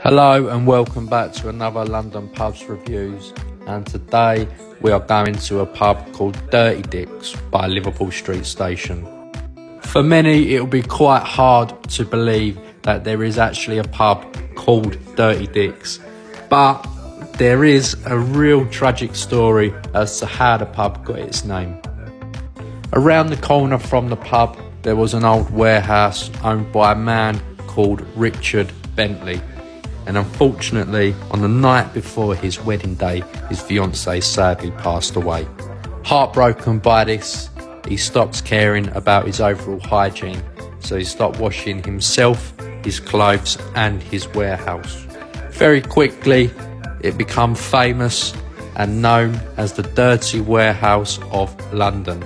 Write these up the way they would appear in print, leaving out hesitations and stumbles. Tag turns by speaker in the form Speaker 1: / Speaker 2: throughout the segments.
Speaker 1: Hello and welcome back to another London Pubs Reviews, and today we are going to a pub called Dirty Dick's by Liverpool Street Station. For many it will be quite hard to believe that there is actually a pub called Dirty Dick's, but there is a real tragic story as to how the pub got its name. Around the corner from the pub there was an old warehouse owned by a man called Richard Bentley. And unfortunately, on the night before his wedding day, his fiancée sadly passed away. Heartbroken by this, he stopped caring about his overall hygiene, so he stopped washing himself, his clothes and his warehouse. Very quickly, it became famous and known as the Dirty Warehouse of London.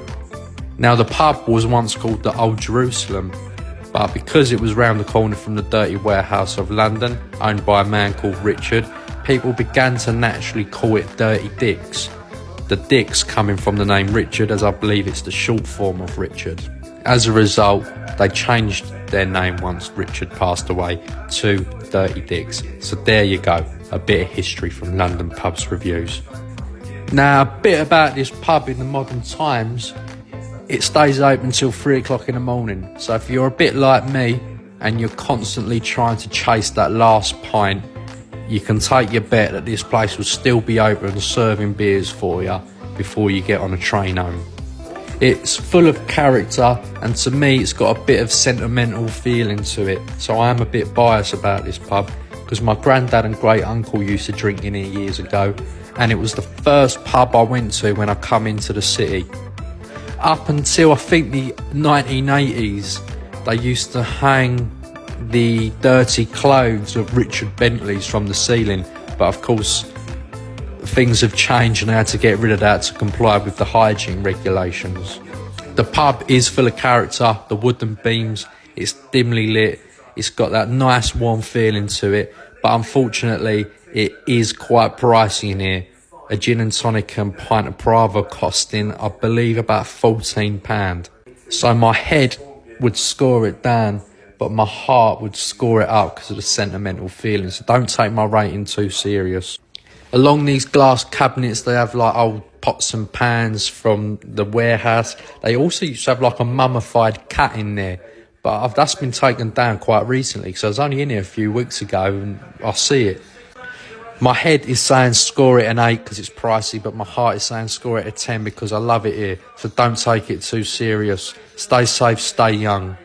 Speaker 1: Now, the pub was once called the Old Jerusalem, but because it was round the corner from the Dirty Warehouse of London, owned by a man called Richard, people began to naturally call it Dirty Dick's. The Dick's coming from the name Richard, as I believe it's the short form of Richard. As a result, they changed their name once Richard passed away to Dirty Dick's. So there you go, a bit of history from London Pubs Reviews. Now, a bit about this pub in the modern times. It stays open till 3 o'clock in the morning. So if you're a bit like me and you're constantly trying to chase that last pint, you can take your bet that this place will still be open serving beers for you before you get on a train home. It's full of character, and to me it's got a bit of sentimental feeling to it. So I am a bit biased about this pub because my granddad and great uncle used to drink in here years ago, and it was the first pub I went to when I come into the city. Up until I think the 1980s, they used to hang the dirty clothes of Richard Bentley's from the ceiling. But of course, things have changed and they had to get rid of that to comply with the hygiene regulations. The pub is full of character, the wooden beams, it's dimly lit, it's got that nice warm feeling to it. But unfortunately, it is quite pricey in here. A gin and tonic and pint of Brava costing, I believe, about £14. So my head would score it down, but my heart would score it up because of the sentimental feeling. So don't take my rating too serious. Along these glass cabinets, they have like old pots and pans from the warehouse. They also used to have like a mummified cat in there, but that's been taken down quite recently. So I was only in here a few weeks ago and I see it. My head is saying score it an 8 because it's pricey, but my heart is saying score it a 10 because I love it here. So don't take it too serious. Stay safe, stay young.